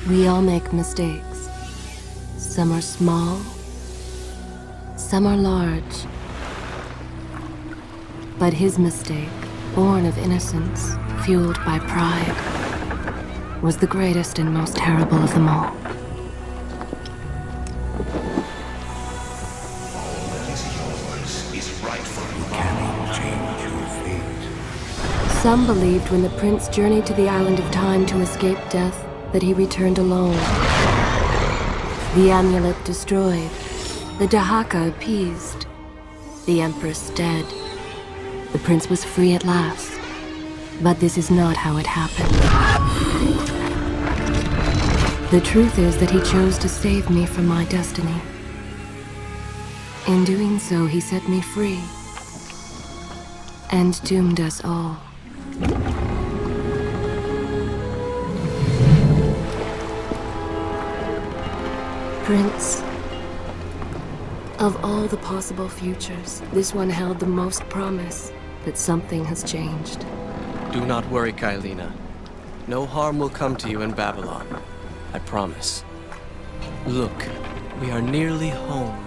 We all make mistakes. Some are small, some are large. But his mistake, born of innocence, fueled by pride, was the greatest and most terrible of them all. All that is yours is rightfully cannot change your fate. Some believed when the prince journeyed to the island of time to escape death, that he returned alone. The amulet destroyed, the Dahaka appeased, the Empress dead. The prince was free at last. But this is not how it happened. The truth is that he chose to save me from my destiny. In doing so, he set me free and doomed us all. Prince, of all the possible futures, this one held the most promise that something has changed. Do not worry, Kailina. No harm will come to you in Babylon. I promise. Look, we are nearly home.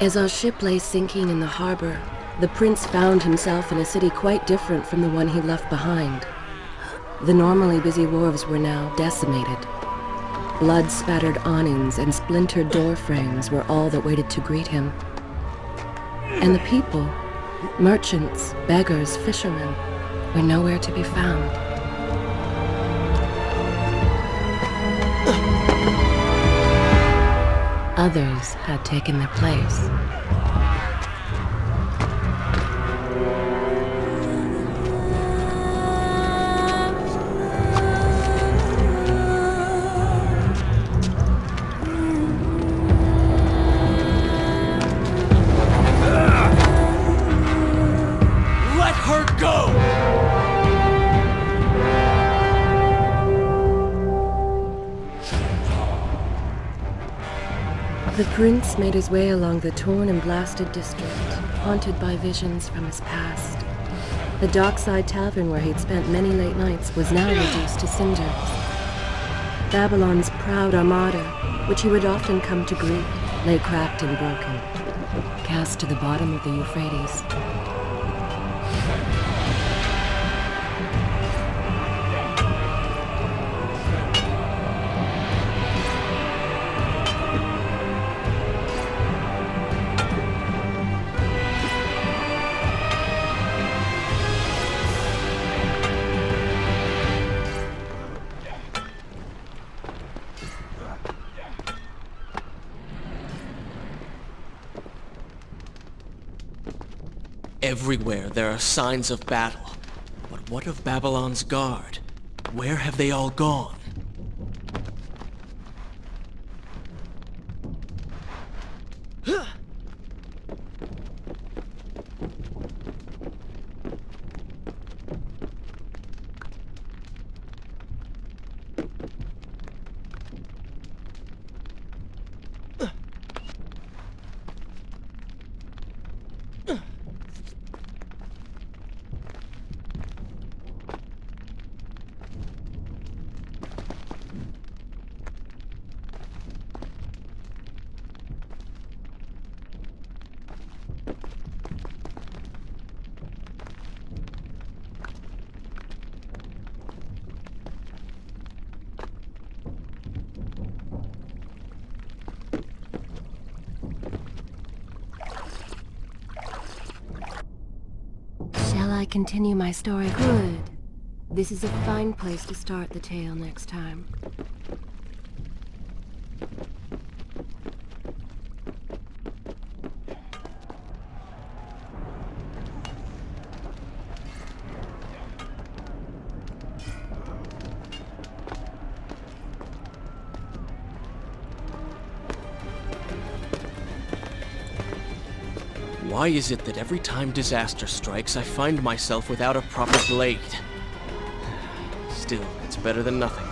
As our ship lay sinking in the harbor, the prince found himself in a city quite different from the one he left behind. The normally busy wharves were now decimated. Blood-spattered awnings and splintered door frames were all that waited to greet him. And the people, merchants, beggars, fishermen, were nowhere to be found. Others had taken their place. Let her go! The prince made his way along the torn and blasted district, haunted by visions from his past. The dockside tavern where he'd spent many late nights was now reduced to cinders. Babylon's proud armada, which he would often come to greet, lay cracked and broken, cast to the bottom of the Euphrates. Everywhere there are signs of battle. But what of Babylon's guard? Where have they all gone? Shall I continue my story? Good. This is a fine place to start the tale next time. Why is it that every time disaster strikes, I find myself without a proper blade? Still, it's better than nothing.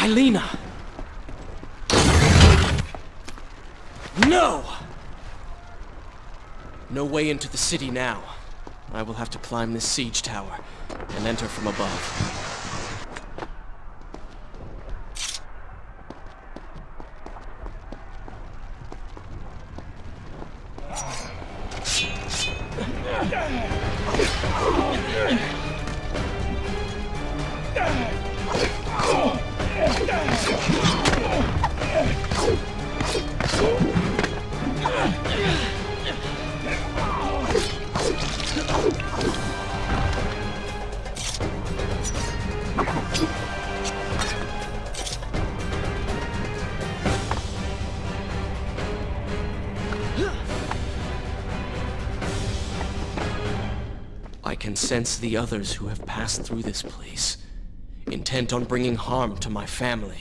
Kylina! No! No way into the city now. I will have to climb this siege tower and enter from above. I can sense the others who have passed through this place, intent on bringing harm to my family.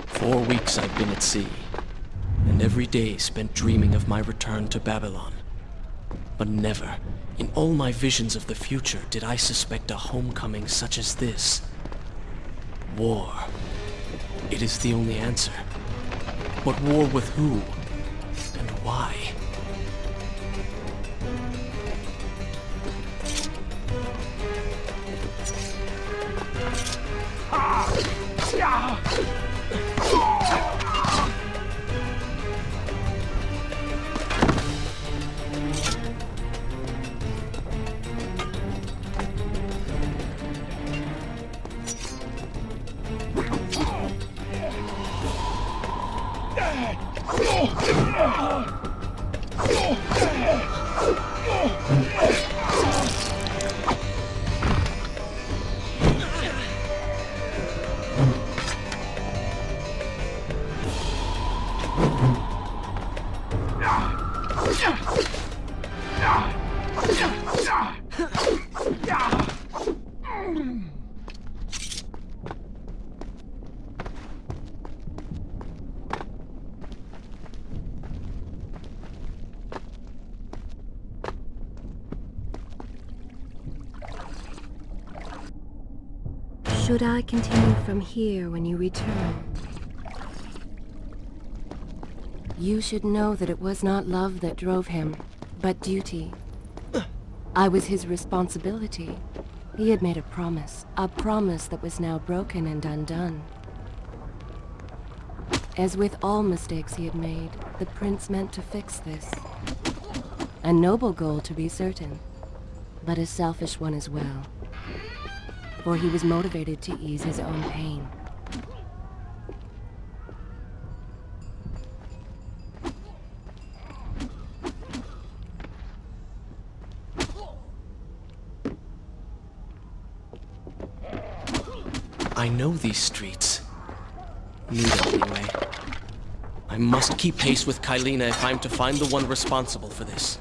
4 weeks I've been at sea, and every day spent dreaming of my return to Babylon. But never, in all my visions of the future, did I suspect a homecoming such as this. War. It is the only answer. But war with who? And why? Should I continue from here when you return? You should know that it was not love that drove him, but duty. I was his responsibility. He had made a promise that was now broken and undone. As with all mistakes he had made, the prince meant to fix this. A noble goal, to be certain, but a selfish one as well. For he was motivated to ease his own pain. I know these streets. Knew them anyway. I must keep pace with Kylina if I'm to find the one responsible for this.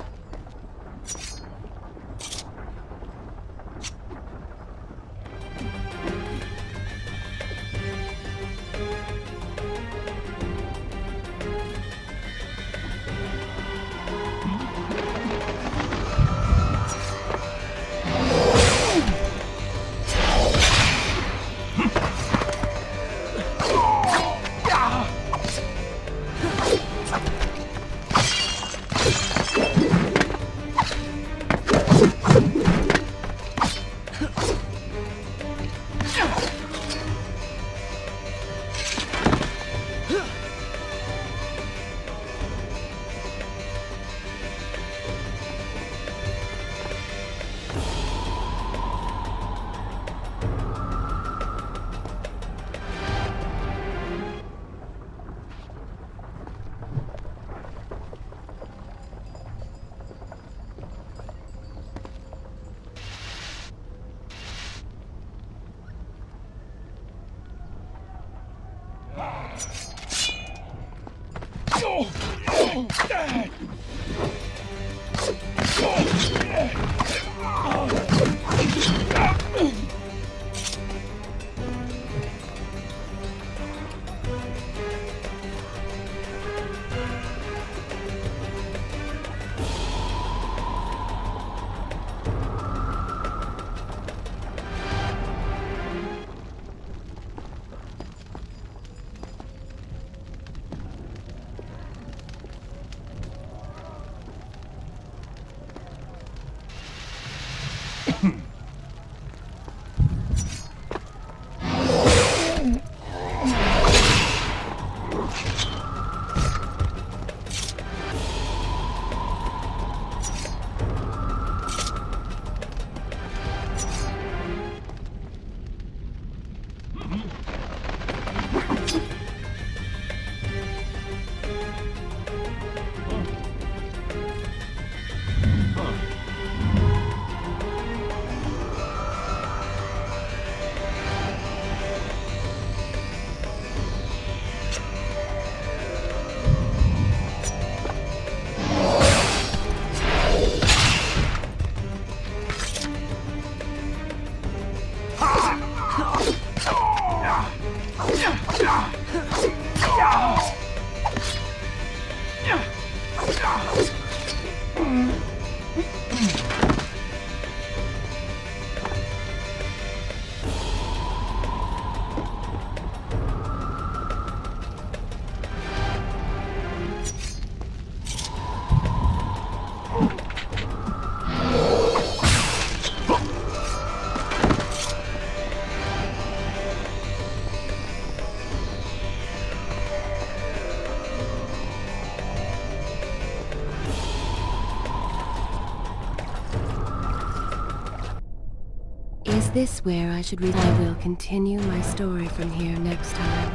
Is this where I should read? I will continue my story from here next time.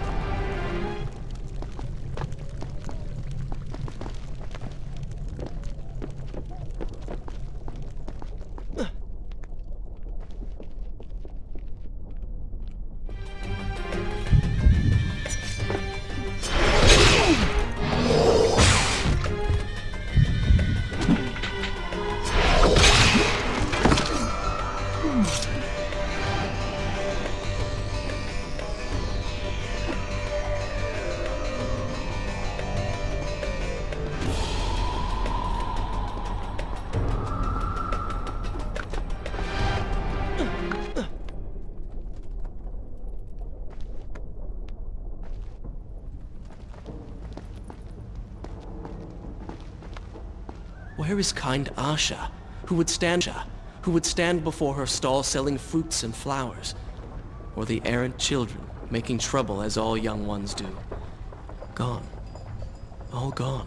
Where is kind Asha, who would stand before her stall selling fruits and flowers? Or the errant children, making trouble as all young ones do? Gone. All gone.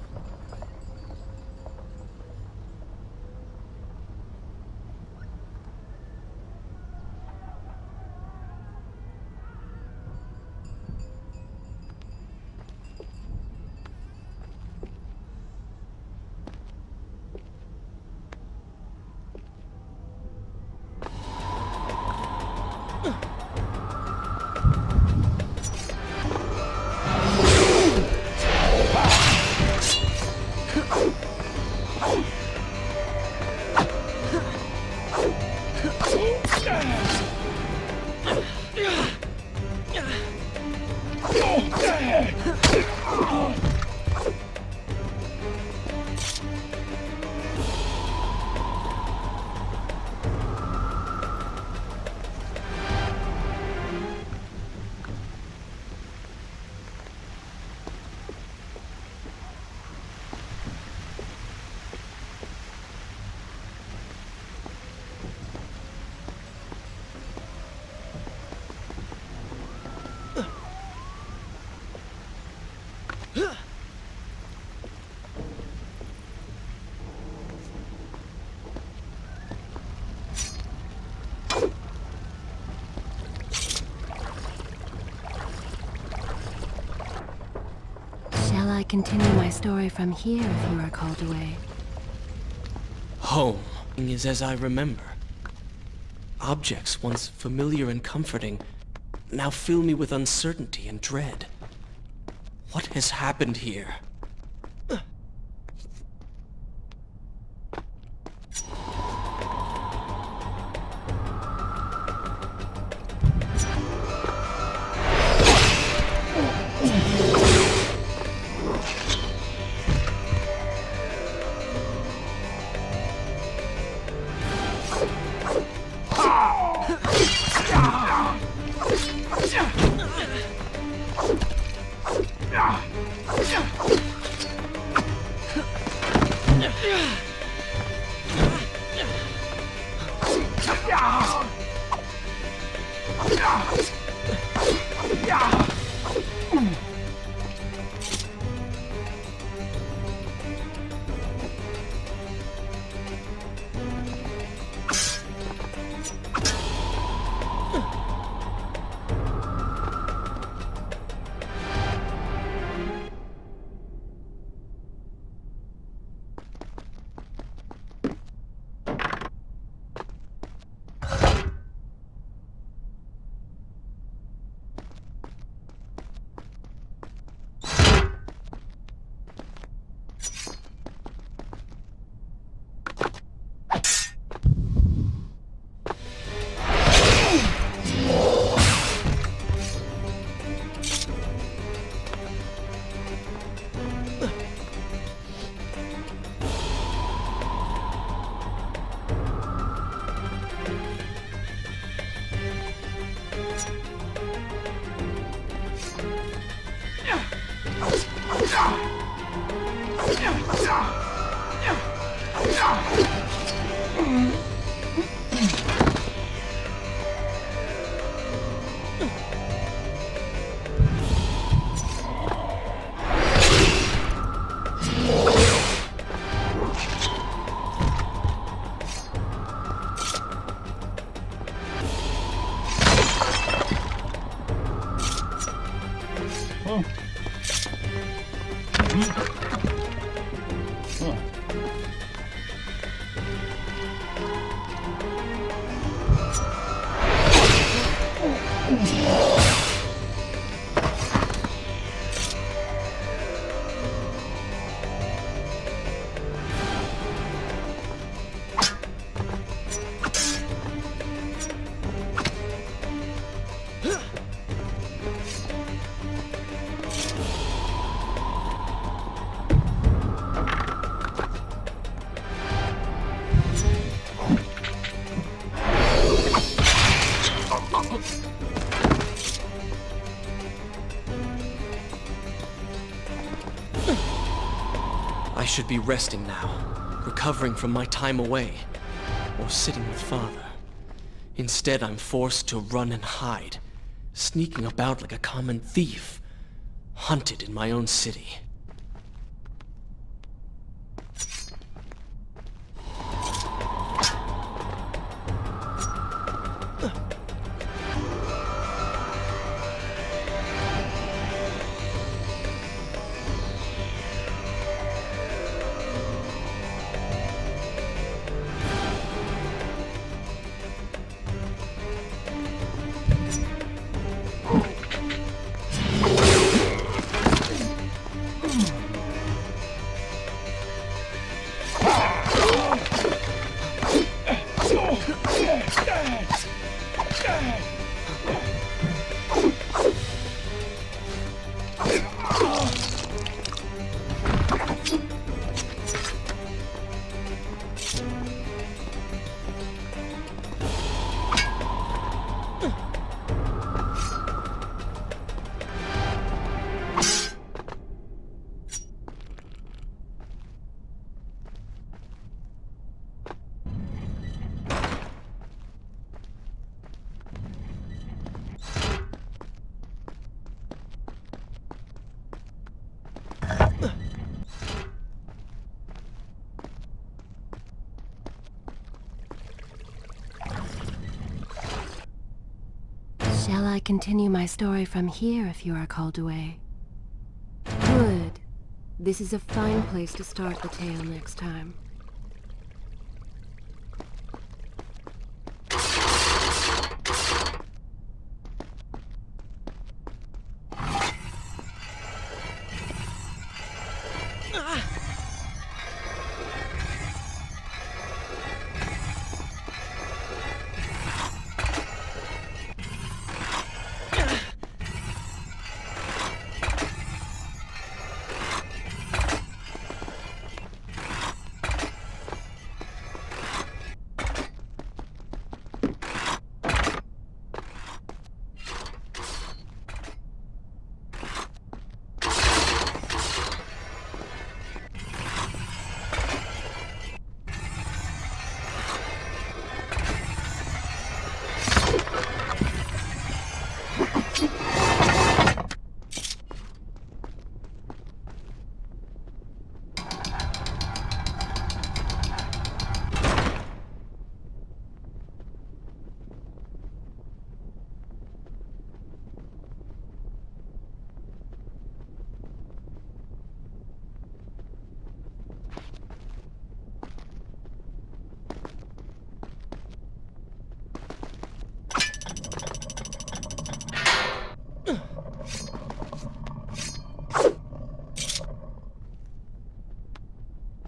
Shall I continue my story from here if you are called away? Home is as I remember. Objects once familiar and comforting now fill me with uncertainty and dread. What has happened here? I should be resting now. recovering from my time away, or sitting with Father. Instead, I'm forced to run and hide, sneaking about like a common thief, hunted in my own city. Shall I continue my story from here if you are called away? Good. This is a fine place to start the tale next time.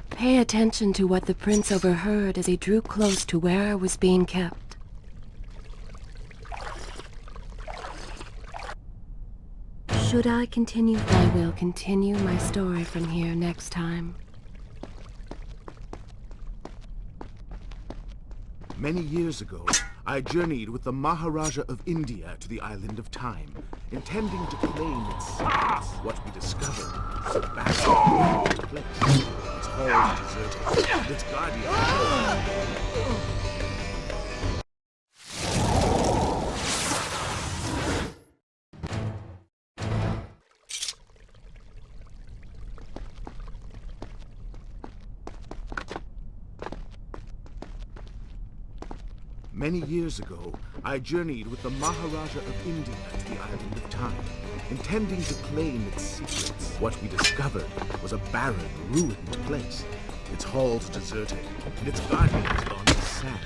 Pay attention to what the prince overheard as he drew close to where I was being kept. Should I continue? I will continue my story from here next time. Many years ago, I journeyed with the Maharaja of India to the island of Time, intending to claim its secrets. What we discovered was a vast place. Its halls deserted, and its guardian. Many years ago, I journeyed with the Maharaja of India to the island of Time, intending to claim its secrets. What we discovered was a barren, ruined place. Its halls deserted, and its guardians gone to sand.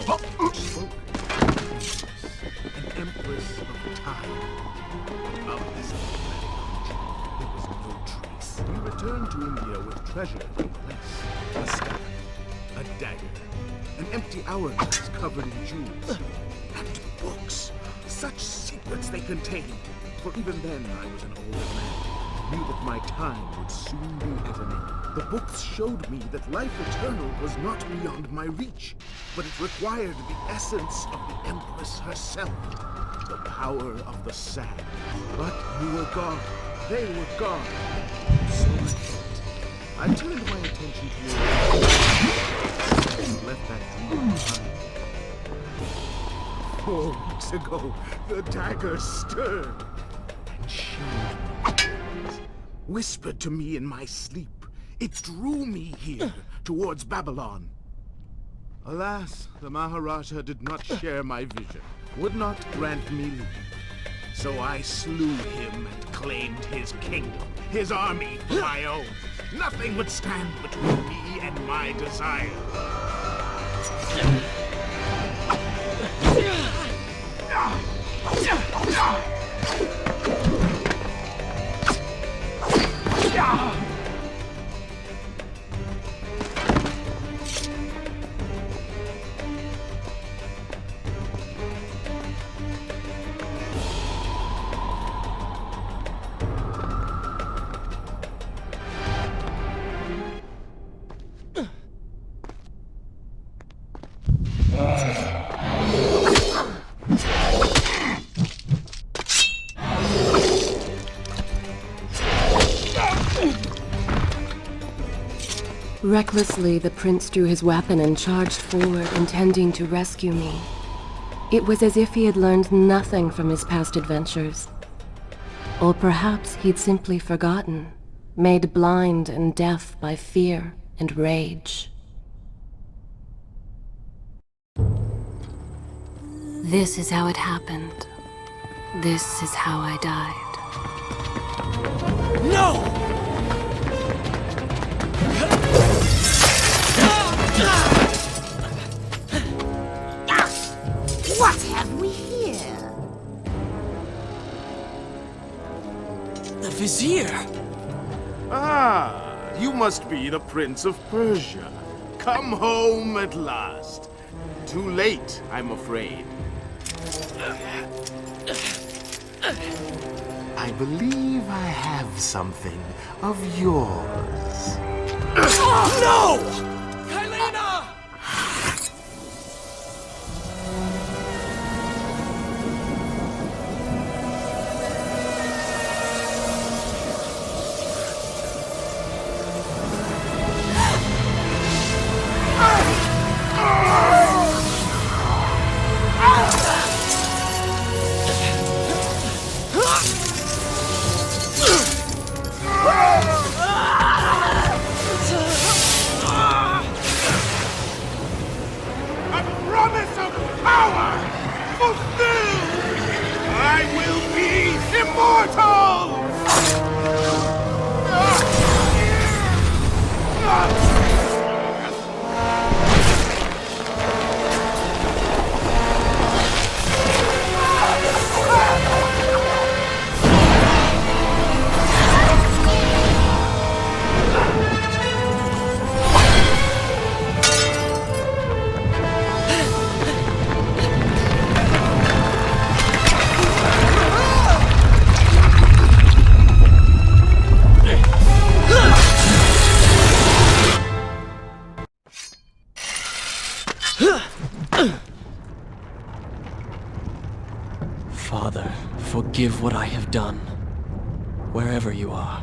Spoke an empress of Time. Of this enigmatic there was no trace. We returned to India with treasure no less. A staff, a dagger, an empty hourglass covered in jewels, and books. Such secrets they contained. For even then I was an old man, knew that my time would soon be at an end. The books showed me that life eternal was not beyond my reach, but it required the essence of the Empress herself, the power of the sand. But you were gone. They were gone. So I thought. I turned my attention to your and left that dream behind. 4 weeks ago, the dagger stirred, and she whispered to me in my sleep. It drew me here, towards Babylon. Alas, the Maharaja did not share my vision, would not grant me leave. So I slew him and claimed his kingdom, his army for my own. Nothing would stand between me and my desire. Recklessly, the prince drew his weapon and charged forward, intending to rescue me. It was as if he had learned nothing from his past adventures. Or perhaps he'd simply forgotten, made blind and deaf by fear and rage. This is how it happened. This is how I died. No! What have we here? The Vizier! Ah, you must be the Prince of Persia. Come home at last. Too late, I'm afraid. I believe I have something of yours. No! Kylena! Father, forgive what I have done, wherever you are.